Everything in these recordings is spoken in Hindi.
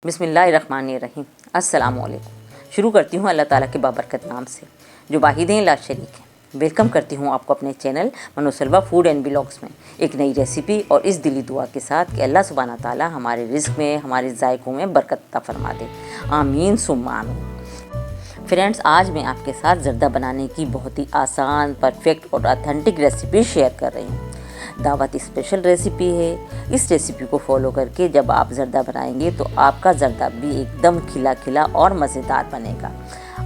बिस्मिल्लाहिर्रहमानिर्रहीम। अस्सलाम वालेकुम। शुरू करती हूँ अल्लाह ताला के बाबरकत नाम से जो वाहिद हैं ला शरीक हैं। वेलकम करती हूँ आपको अपने चैनल मनोसलवा फूड एंड ब्लॉग्स में एक नई रेसिपी और इस दिली दुआ के साथ कि अल्लाह सुब्हाना ताला हमारे रिज़्क़ में, हमारे जायकों में बरकत अता फरमा दे। आमीन सुम्मा आमीन। फ्रेंड्स, आज मैं आपके साथ ज़र्दा बनाने की बहुत ही आसान, परफेक्ट और ऑथेंटिक रेसिपी शेयर कर रही हूँ। दावत स्पेशल रेसिपी है। इस रेसिपी को फॉलो करके जब आप ज़र्दा बनाएंगे तो आपका ज़र्दा भी एकदम खिला खिला और मज़ेदार बनेगा।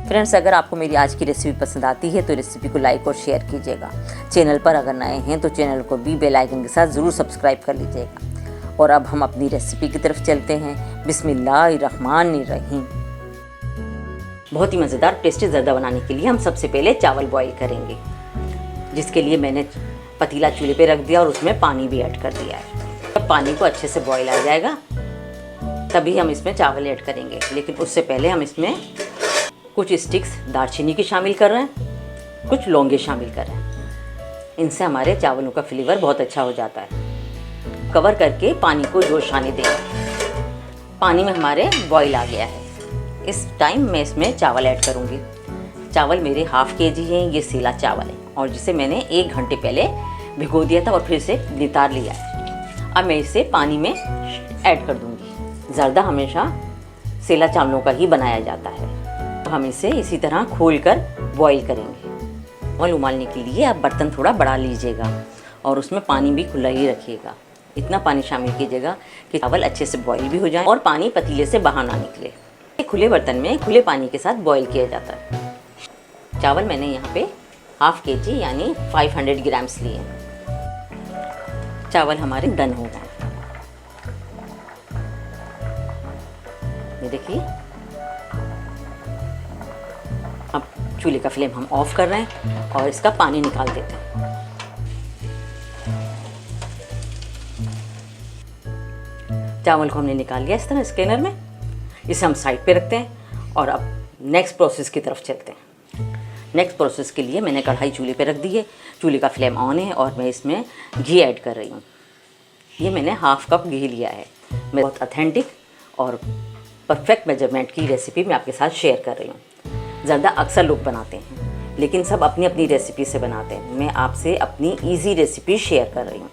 फ्रेंड्स, अगर आपको मेरी आज की रेसिपी पसंद आती है तो रेसिपी को लाइक और शेयर कीजिएगा। चैनल पर अगर नए हैं तो चैनल को भी बेल आइकन के साथ ज़रूर सब्सक्राइब कर लीजिएगा। और अब हम अपनी रेसिपी की तरफ चलते हैं। बिस्मिल्लाहिर्रहमानिर्रहीम। बहुत ही मज़ेदार टेस्टी ज़र्दा बनाने के लिए हम सबसे पहले चावल बॉईल करेंगे, जिसके लिए मैंने पतीला चूल्हे पे रख दिया और उसमें पानी भी ऐड कर दिया है। जब पानी को अच्छे से बॉईल आ जाएगा तभी हम इसमें चावल ऐड करेंगे, लेकिन उससे पहले हम इसमें कुछ स्टिक्स दालचीनी की शामिल कर रहे हैं, कुछ लौंगे शामिल कर रहे हैं। इनसे हमारे चावलों का फ्लेवर बहुत अच्छा हो जाता है। कवर करके पानी को जोश आने देंगे। पानी में हमारे बॉईल आ गया है। इस टाइम मैं इसमें चावल ऐड करूँगी। चावल मेरे हाफ़ केजी हैं। ये सीला चावल है और जिसे मैंने 1 घंटे पहले भिगो दिया था और फिर से नितार लिया है। अब मैं इसे पानी में ऐड कर दूंगी। ज़र्दा हमेशा सेला चावलों का ही बनाया जाता है। तो हम इसे इसी तरह खोलकर बॉईल करेंगे। चावल उबालने के लिए आप बर्तन थोड़ा बड़ा लीजिएगा और उसमें पानी भी खुला ही रखिएगा। इतना पानी शामिल कीजिएगा कि चावल अच्छे से बॉईल भी हो जाए और पानी पतीले से बाहर ना निकले। खुले बर्तन में खुले पानी के साथ बॉईल किया जाता है। चावल मैंने यहाँ पे हाफ़ केजी यानी 500 ग्राम्स लिए। चावल हमारे डन हो गए। ये देखिए, अब चूल्हे का फ्लेम हम ऑफ कर रहे हैं और इसका पानी निकाल देते हैं। चावल को हमने निकाल लिया इस तरह स्कैनर में। इसे हम साइड पे रखते हैं और अब नेक्स्ट प्रोसेस की तरफ चलते हैं। नेक्स्ट प्रोसेस के लिए मैंने कढ़ाई चूल्हे पे रख दी है। चूल्हे का फ्लेम ऑन है और मैं इसमें घी ऐड कर रही हूँ। ये मैंने हाफ़ कप घी लिया है। मैं बहुत ऑथेंटिक और परफेक्ट मेजरमेंट की रेसिपी मैं आपके साथ शेयर कर रही हूँ। ज़्यादा अक्सर लोग बनाते हैं, लेकिन सब अपनी अपनी रेसिपी से बनाते हैं। मैं आपसे अपनी ईजी रेसिपी शेयर कर रही हूँ।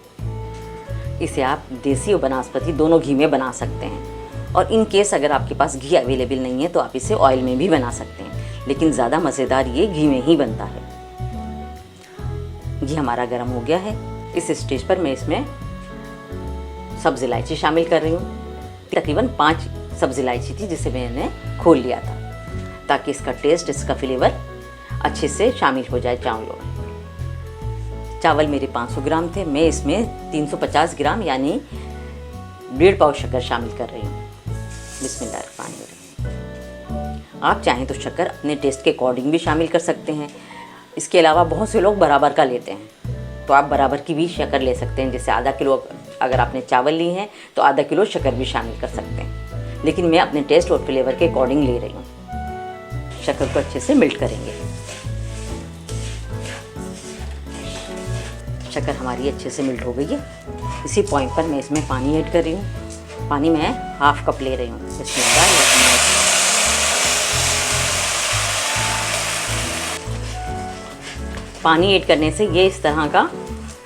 इसे आप देसी और बनास्पति दोनों घी में बना सकते हैं। और इन केस अगर आपके पास घी अवेलेबल नहीं है तो आप इसे ऑयल में भी बना सकते हैं, लेकिन ज़्यादा मज़ेदार ये घी में ही बनता है। घी हमारा गर्म हो गया है। इस स्टेज पर मैं इसमें सब्ज़ इलायची शामिल कर रही हूँ। तकरीबन 5 सब्ज़ इलायची थी जिसे मैंने खोल लिया था, ताकि इसका टेस्ट, इसका फ्लेवर अच्छे से शामिल हो जाए चावलों में। चावल मेरे 500 ग्राम थे। मैं इसमें 350 ग्राम यानी 1.5 पाव शक्कर शामिल कर रही हूँ। बिस्मिल्लाहिर्रहमानिर्रहीम। आप चाहें तो शक्कर अपने टेस्ट के अकॉर्डिंग भी शामिल कर सकते हैं। इसके अलावा बहुत से लोग बराबर का लेते हैं, तो आप बराबर की भी शक्कर ले सकते हैं। जैसे आधा किलो अगर आपने चावल ली हैं तो आधा किलो शक्कर भी शामिल कर सकते हैं, लेकिन मैं अपने टेस्ट और फ्लेवर के अकॉर्डिंग ले रही हूँ। शक्कर को अच्छे से मेल्ट करेंगे। शक्कर हमारी अच्छे से मेल्ट हो गई है। इसी पॉइंट पर मैं इसमें पानी ऐड कर रही हूँ। पानी मैं हाफ़ कप ले रही हूँ। पानी ऐड करने से ये इस तरह का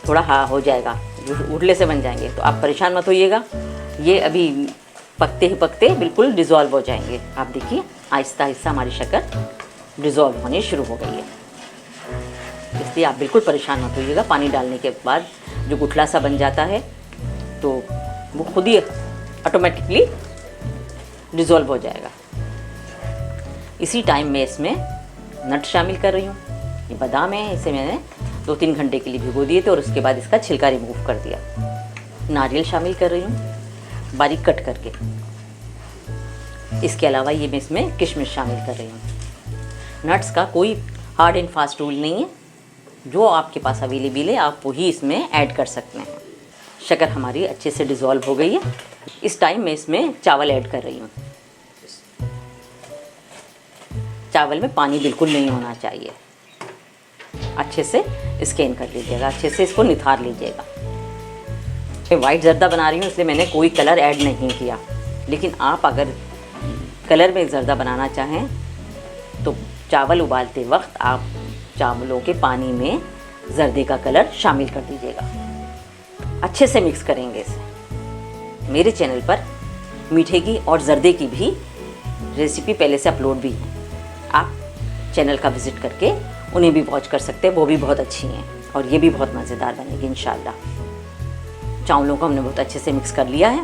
थोड़ा हो जाएगा, उड़ले से बन जाएंगे। तो आप परेशान मत होइएगा, ये अभी पकते ही पकते बिल्कुल डिज़ोल्व हो जाएंगे। आप देखिए, आहिस्ता आहिस्ता हमारी शक्कर डिज़ोल्व होनी शुरू हो गई है। इसलिए आप बिल्कुल परेशान मत होइएगा। पानी डालने के बाद जो गुठला सा बन जाता है तो वो खुद ही ऑटोमेटिकली डिज़ोल्व हो जाएगा। इसी टाइम में इसमें नट शामिल कर रही हूँ। ये बादाम है, इसे मैंने 2-3 घंटे के लिए भिगो दिए थे और उसके बाद इसका छिलका रिमूव कर दिया। नारियल शामिल कर रही हूँ बारीक कट करके। इसके अलावा ये मैं इसमें किशमिश शामिल कर रही हूँ। नट्स का कोई हार्ड एंड फास्ट रूल नहीं है, जो आपके पास अवेलेबल है आप वही इसमें ऐड कर सकते हैं। शक्कर हमारी अच्छे से डिज़ोल्व हो गई है। इस टाइम मैं इसमें चावल ऐड कर रही हूँ। चावल में पानी बिल्कुल नहीं होना चाहिए। अच्छे से स्कैन कर लीजिएगा, अच्छे से इसको निथार लीजिएगा। मैं वाइट ज़र्दा बना रही हूँ इसलिए मैंने कोई कलर ऐड नहीं किया, लेकिन आप अगर कलर में ज़र्दा बनाना चाहें तो चावल उबालते वक्त आप चावलों के पानी में ज़र्दे का कलर शामिल कर दीजिएगा। अच्छे से मिक्स करेंगे इसे। मेरे चैनल पर मीठे की और ज़र्दे की भी रेसिपी पहले से अपलोड भी है, आप चैनल का विज़िट करके उन्हें भी वॉच कर सकते हैं, वो भी बहुत अच्छी हैं और ये भी बहुत मज़ेदार बनेगी इंशाल्लाह। चावलों को हमने बहुत अच्छे से मिक्स कर लिया है।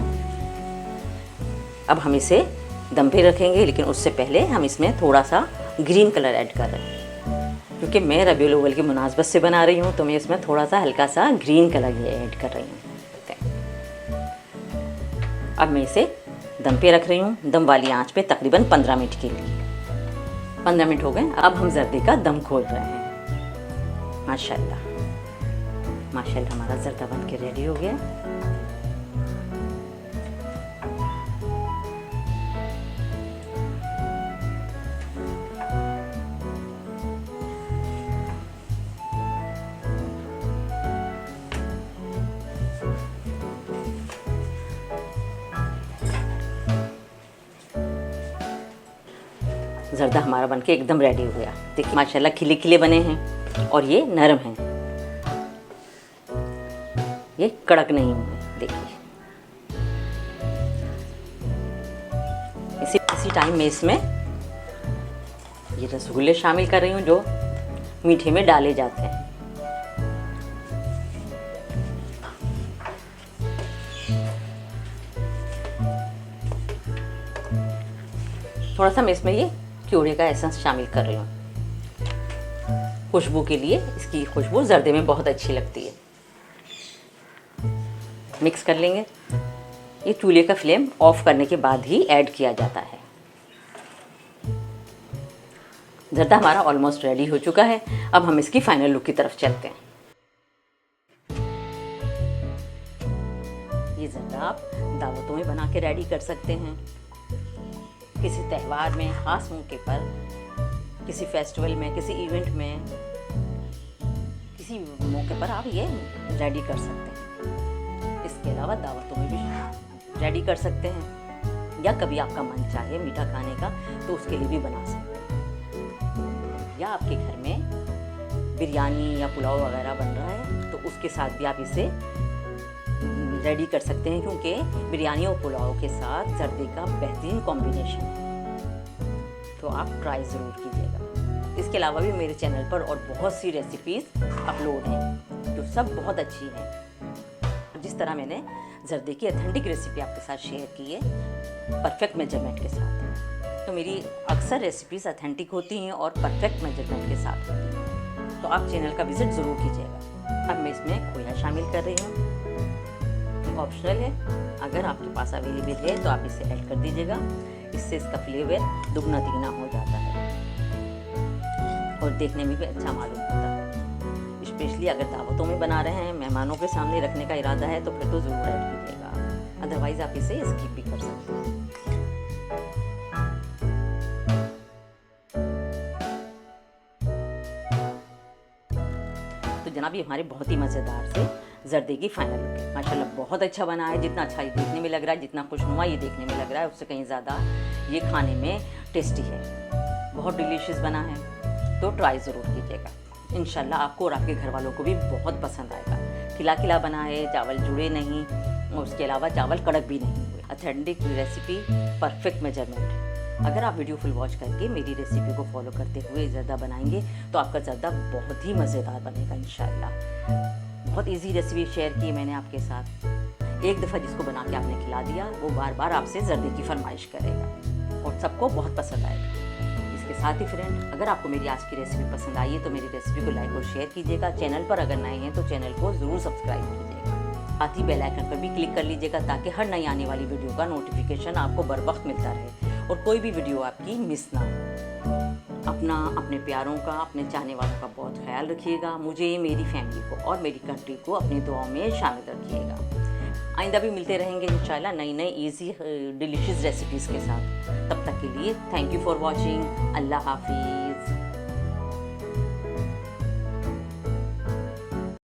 अब हम इसे दम पे रखेंगे, लेकिन उससे पहले हम इसमें थोड़ा सा ग्रीन कलर ऐड कर रहे हैं। क्योंकि मैं रबीउल अव्वल की मुनासबत से बना रही हूँ तो मैं इसमें थोड़ा सा हल्का सा ग्रीन कलर ये ऐड कर रही हूँ। अब मैं इसे दम पे रख रही हूँ, दम वाली आंच पे तकरीबन 15 मिनट के लिए। 15 मिनट हो गए, अब हम ज़र्दे का दम खोल रहे हैं। माशाल्लाह माशाल्लाह हमारा ज़र्दा बन के रेडी हो गया। ज़र्दा हमारा बनके एकदम रेडी हो गया। देखिए माशाल्लाह खिले खिले बने हैं और ये नरम हैं, ये कड़क नहीं हुए। देखिए इसी टाइम में इसमें ये रसगुल्ले शामिल कर रही हूँ जो मीठे में डाले जाते हैं। थोड़ा सा मैं इसमें ये क्यूरे का एसेंस शामिल कर रही हूँ खुशबू के लिए। इसकी खुशबू ज़र्दे में बहुत अच्छी लगती है। मिक्स कर लेंगे। ये चूल्हे का फ्लेम ऑफ करने के बाद ही ऐड किया जाता है। ज़र्दा हमारा ऑलमोस्ट रेडी हो चुका है। अब हम इसकी फाइनल लुक की तरफ चलते हैं। ये ज़र्दा आप दावतों में बना के रेडी कर सकते हैं, किसी त्यौहार में, ख़ास मौके पर, किसी फेस्टिवल में, किसी इवेंट में, किसी मौके पर आप ये रेडी कर सकते हैं। इसके अलावा दावतों में भी रेडी कर सकते हैं, या कभी आपका मन चाहे मीठा खाने का तो उसके लिए भी बना सकते हैं। या आपके घर में बिरयानी या पुलाव वगैरह बन रहा है तो उसके साथ भी आप इसे रेडी कर सकते हैं, क्योंकि बिरयानी और पुलाव के साथ ज़र्दे का बेहतरीन कॉम्बिनेशन है। तो आप ट्राई ज़रूर कीजिएगा। इसके अलावा भी मेरे चैनल पर और बहुत सी रेसिपीज़ अपलोड हैं जो सब बहुत अच्छी हैं। जिस तरह मैंने ज़र्दे की ऑथेंटिक रेसिपी आपके साथ शेयर की है परफेक्ट मेजरमेंट के साथ, तो मेरी अक्सर रेसिपीज़ ऑथेंटिक होती हैं और परफेक्ट मेजरमेंट के साथ होती हैं। तो आप चैनल का विज़िट ज़रूर कीजिएगा। अब मैं इसमें खोया शामिल कर रही हूँ, ऑप्शनल है, अगर आपके पास अवेलेबल है तो आप इसे ऐड कर दीजिएगा। इससे इसका फ्लेवर दुगना तिगना हो जाता है और देखने में भी अच्छा मालूम होता है। स्पेशली अगर दावतों में बना रहे हैं, मेहमानों के सामने रखने का इरादा है तो फिर तो ज़रूर ऐड कीजिएगा, अदरवाइज़ आप इसे स्किप भी कर सकते हैं। तो जनाब ये हमारे बहुत ही मज़ेदार से ज़र्दे की फाइनल लुक है। माशाल्लाह बहुत अच्छा बना है। जितना अच्छा ये देखने में लग रहा है, जितना खुशनुमा ये देखने में लग रहा है, उससे कहीं ज़्यादा ये खाने में टेस्टी है। बहुत डिलीशियस बना है, तो ट्राई ज़रूर कीजिएगा। इंशाल्लाह आपको और आपके घर वालों को भी बहुत पसंद आएगा। खिला खिला बना है, चावल जुड़े नहीं और उसके अलावा चावल कड़क भी नहीं हुए। Authentic recipe, perfect measurement. अगर आप वीडियो फुल वॉच करके मेरी रेसिपी को फॉलो करते हुए ज़र्दा बनाएंगे तो आपका ज़र्दा बहुत ही मज़ेदार बनेगा इंशाल्लाह। बहुत इजी रेसिपी शेयर की मैंने आपके साथ। एक दफ़ा जिसको बना के आपने खिला दिया वो बार बार आपसे ज़र्दे की फरमाइश करेगा और सबको बहुत पसंद आएगा। इसके साथ ही फ्रेंड, अगर आपको मेरी आज की रेसिपी पसंद आई है तो मेरी रेसिपी को लाइक और शेयर कीजिएगा। चैनल पर अगर नए हैं तो चैनल को ज़रूर सब्सक्राइब कीजिएगा। साथ ही बेल आइकन पर भी क्लिक कर लीजिएगा ताकि हर नई आने वाली वीडियो का नोटिफिकेशन आपको बर वक्त मिलता रहे और कोई भी वीडियो आपकी मिस ना हो। अपना, अपने प्यारों का, अपने चाहने वालों का बहुत ख्याल रखिएगा। मुझे, मेरी फैमिली को और मेरी कंट्री को अपनी दुआओं में शामिल रखिएगा। आइंदा भी मिलते रहेंगे इंशाल्लाह नई नई ईजी डिलीशियस रेसिपीज़ के साथ। तब तक के लिए थैंक यू फॉर वॉचिंग। अल्लाह हाफिज़।